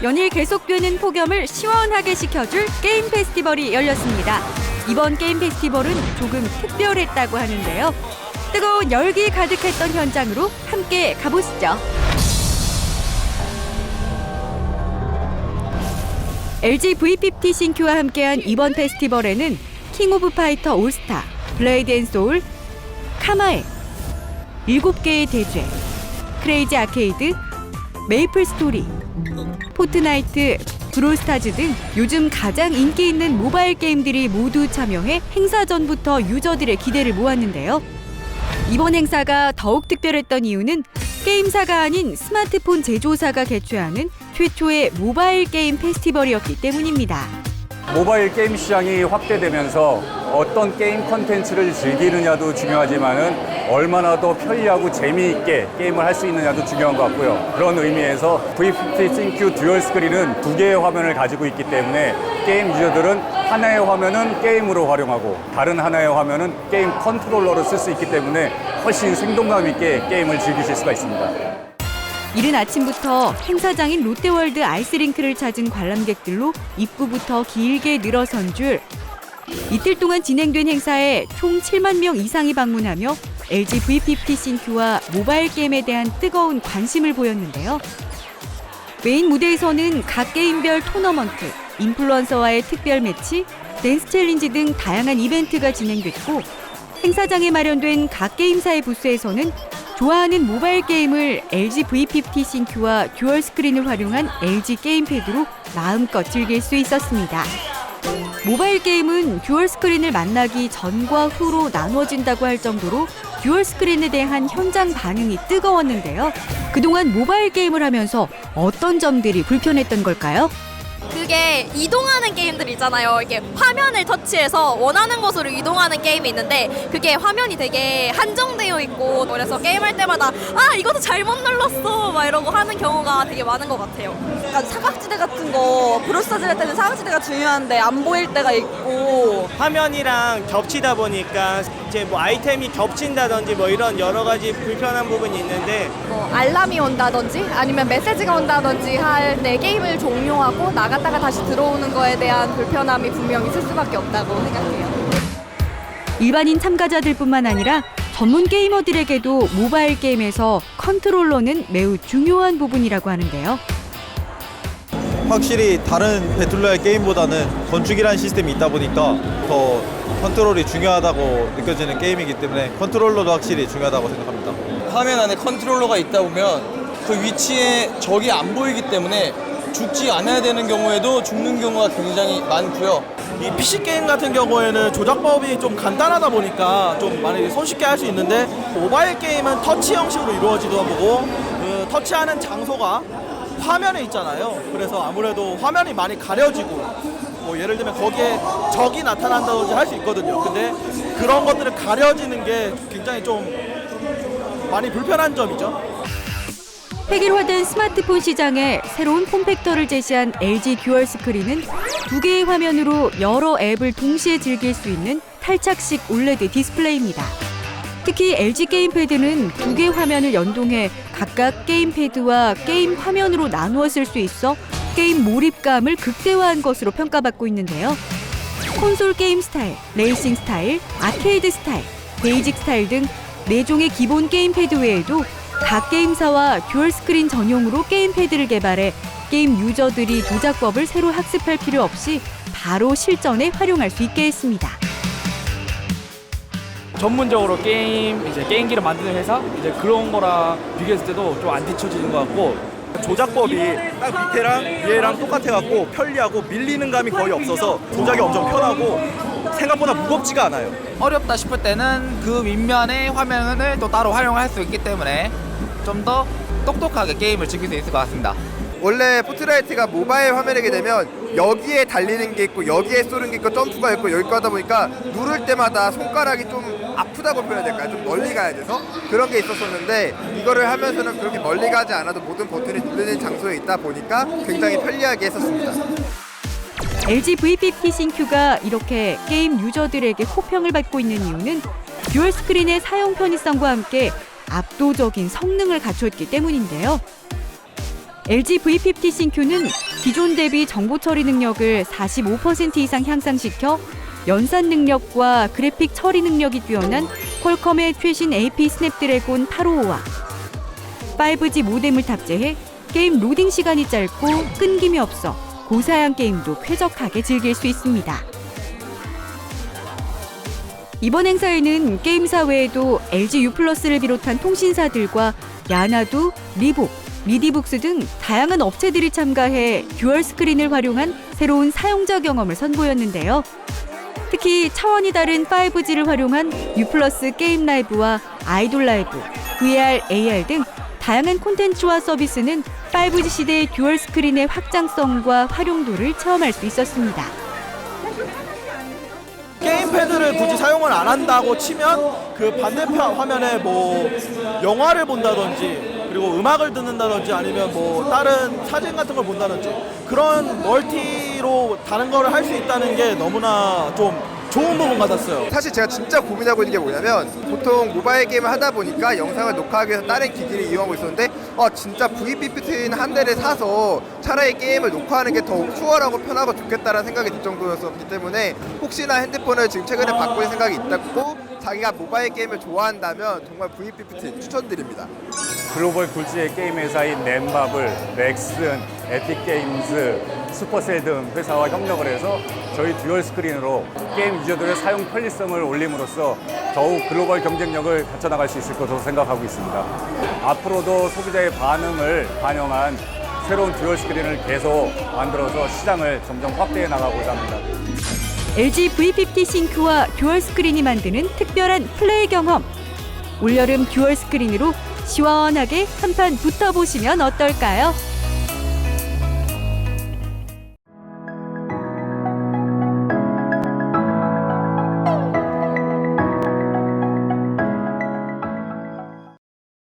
연일 계속되는 폭염을 시원하게 식혀줄 게임 페스티벌이 열렸습니다. 이번 게임 페스티벌은 조금 특별했다고 하는데요. 뜨거운 열기 가득했던 현장으로 함께 가보시죠. LG V50 싱큐와 함께한 이번 페스티벌에는 킹 오브 파이터 올스타, 블레이드 앤 소울, 카마에, 7개의 대죄, 크레이지 아케이드, 메이플 스토리, 포트나이트, 브롤스타즈 등 요즘 가장 인기 있는 모바일 게임들이 모두 참여해 행사 전부터 유저들의 기대를 모았는데요. 이번 행사가 더욱 특별했던 이유는 게임사가 아닌 스마트폰 제조사가 개최하는 최초의 모바일 게임 페스티벌이었기 때문입니다. 모바일 게임 시장이 확대되면서 어떤 게임 콘텐츠를 즐기느냐도 중요하지만은 얼마나 더 편리하고 재미있게 게임을 할 수 있느냐도 중요한 것 같고요. 그런 의미에서 V50 싱큐 듀얼 스크린은 2개의 화면을 가지고 있기 때문에 게임 유저들은 하나의 화면은 게임으로 활용하고 다른 하나의 화면은 게임 컨트롤러로 쓸 수 있기 때문에 훨씬 생동감 있게 게임을 즐기실 수가 있습니다. 이른 아침부터 행사장인 롯데월드 아이스링크를 찾은 관람객들로 입구부터 길게 늘어선 줄. 이틀 동안 진행된 행사에 총 7만 명 이상이 방문하며 LG V50 싱큐와 모바일 게임에 대한 뜨거운 관심을 보였는데요. 메인 무대에서는 각 게임별 토너먼트, 인플루언서와의 특별 매치, 댄스 챌린지 등 다양한 이벤트가 진행됐고, 행사장에 마련된 각 게임사의 부스에서는 좋아하는 모바일 게임을 LG V50 싱큐와 듀얼 스크린을 활용한 LG 게임패드로 마음껏 즐길 수 있었습니다. 모바일 게임은 듀얼 스크린을 만나기 전과 후로 나눠진다고 할 정도로 듀얼 스크린에 대한 현장 반응이 뜨거웠는데요. 그동안 모바일 게임을 하면서 어떤 점들이 불편했던 걸까요? 그게 이동하는 게임들 있잖아요. 이렇게 화면을 터치해서 원하는 곳으로 이동하는 게임이 있는데 그게 화면이 되게 한정되어 있고 그래서 게임할 때마다 이것도 잘못 눌렀어 막 이러고 하는 경우가 되게 많은 것 같아요. 약간 사각지대 같은 거 브로스타즈 할 때는 사각지대가 중요한데 안 보일 때가 있고 화면이랑 겹치다 보니까 이제 뭐 아이템이 겹친다든지 뭐 이런 여러 가지 불편한 부분이 있는데 뭐 알람이 온다든지 아니면 메시지가 온다든지 할 때 게임을 종료하고 나갔다가 다시 들어오는 거에 대한 불편함이 분명히 있을 수밖에 없다고 생각해요. 일반인 참가자들뿐만 아니라 전문 게이머들에게도 모바일 게임에서 컨트롤러는 매우 중요한 부분이라고 하는데요. 확실히 다른 배틀로얄 게임보다는 건축이라는 시스템이 있다 보니까 더 컨트롤이 중요하다고 느껴지는 게임이기 때문에 컨트롤러도 확실히 중요하다고 생각합니다. 화면 안에 컨트롤러가 있다 보면 그 위치에 적이 안 보이기 때문에 죽지 않아야 되는 경우에도 죽는 경우가 굉장히 많고요. 이 PC 게임 같은 경우에는 조작법이 좀 간단하다 보니까 좀 많이 손쉽게 할 수 있는데 모바일 게임은 터치 형식으로 이루어지다 보고 그 터치하는 장소가 화면에 있잖아요. 그래서 아무래도 화면이 많이 가려지고 뭐 예를 들면 거기에 적이 나타난다든지 할 수 있거든요. 근데 그런 것들을 가려지는 게 굉장히 좀 많이 불편한 점이죠. 획일화된 스마트폰 시장에 새로운 폼팩터를 제시한 LG 듀얼 스크린은 2개의 화면으로 여러 앱을 동시에 즐길 수 있는 탈착식 OLED 디스플레이입니다. 특히 LG 게임패드는 2개 화면을 연동해 각각 게임패드와 게임 화면으로 나누어 쓸 수 있어 게임 몰입감을 극대화한 것으로 평가받고 있는데요. 콘솔 게임 스타일, 레이싱 스타일, 아케이드 스타일, 베이직 스타일 등 4종의 기본 게임패드 외에도 각 게임사와 듀얼 스크린 전용으로 게임패드를 개발해 게임 유저들이 조작법을 새로 학습할 필요 없이 바로 실전에 활용할 수 있게 했습니다. 전문적으로 게임기를 만드는 회사 그런 거랑 비교했을 때도 좀 안 뒤처지는 것 같고 조작법이 딱 밑에랑 위에랑 똑같아갖고 편리하고 밀리는 감이 거의 없어서 조작이 엄청 편하고 생각보다 무겁지가 않아요. 어렵다 싶을 때는 그 윗면의 화면을 또 따로 활용할 수 있기 때문에 좀 더 똑똑하게 게임을 즐길 수 있을 것 같습니다. 원래 포트나이트가 모바일 화면이게 되면 여기에 달리는 게 있고 여기에 쏘는 게 있고 점프가 있고 여기 가다 보니까 누를 때마다 손가락이 좀 아프다고 표현해야 될까요? 좀 멀리 가야 돼서 그런 게 있었었는데 이거를 하면서는 그렇게 멀리 가지 않아도 모든 버튼이 누르는 장소에 있다 보니까 굉장히 편리하게 했었습니다. LG V50 싱큐가 이렇게 게임 유저들에게 호평을 받고 있는 이유는 듀얼 스크린의 사용 편의성과 함께 압도적인 성능을 갖췄기 때문인데요. LG V50 싱큐는 기존 대비 정보 처리 능력을 45% 이상 향상시켜 연산 능력과 그래픽 처리 능력이 뛰어난 퀄컴의 최신 AP 스냅드래곤 855와 5G 모뎀을 탑재해 게임 로딩 시간이 짧고 끊김이 없어 고사양 게임도 쾌적하게 즐길 수 있습니다. 이번 행사에는 게임사 외에도 LG U+를 비롯한 통신사들과 야나두, 리복, 미디북스 등 다양한 업체들이 참가해 듀얼 스크린을 활용한 새로운 사용자 경험을 선보였는데요. 특히 차원이 다른 5G를 활용한 U+ 게임 라이브와 아이돌 라이브, VR, AR 등 다양한 콘텐츠와 서비스는 5G 시대의 듀얼 스크린의 확장성과 활용도를 체험할 수 있었습니다. 게임패드를 굳이 사용을 안 한다고 치면 그 반대편 화면에 뭐 영화를 본다든지 그리고 음악을 듣는다든지 아니면 뭐 다른 사진 같은 걸 본다든지 그런 멀티로 다른 거를 할 수 있다는 게 너무나 좀 좋은 부분 같았어요. 사실 제가 진짜 고민하고 있는 게 뭐냐면 보통 모바일 게임을 하다 보니까 영상을 녹화하기 위해서 다른 기기를 이용하고 있었는데 진짜 VPPT인 한 대를 사서 차라리 게임을 녹화하는 게 더 수월하고 편하고 좋겠다라는 생각이 들 정도였었기 때문에 혹시나 핸드폰을 지금 최근에 바꿀 생각이 있다고 자기가 모바일 게임을 좋아한다면 정말 VPPT 추천드립니다. 글로벌 굴지의 게임 회사인 넷마블, 넥슨, 에픽게임즈, 슈퍼셀 등 회사와 협력을 해서 저희 듀얼 스크린으로 게임 유저들의 사용 편리성을 올림으로써 더욱 글로벌 경쟁력을 갖춰나갈 수 있을 것으로 생각하고 있습니다. 앞으로도 소비자의 반응을 반영한 새로운 듀얼 스크린을 계속 만들어서 시장을 점점 확대해 나가고자 합니다. LG V50 싱크와 듀얼 스크린이 만드는 특별한 플레이 경험. 올여름 듀얼 스크린으로 시원하게 한판 붙어보시면 어떨까요?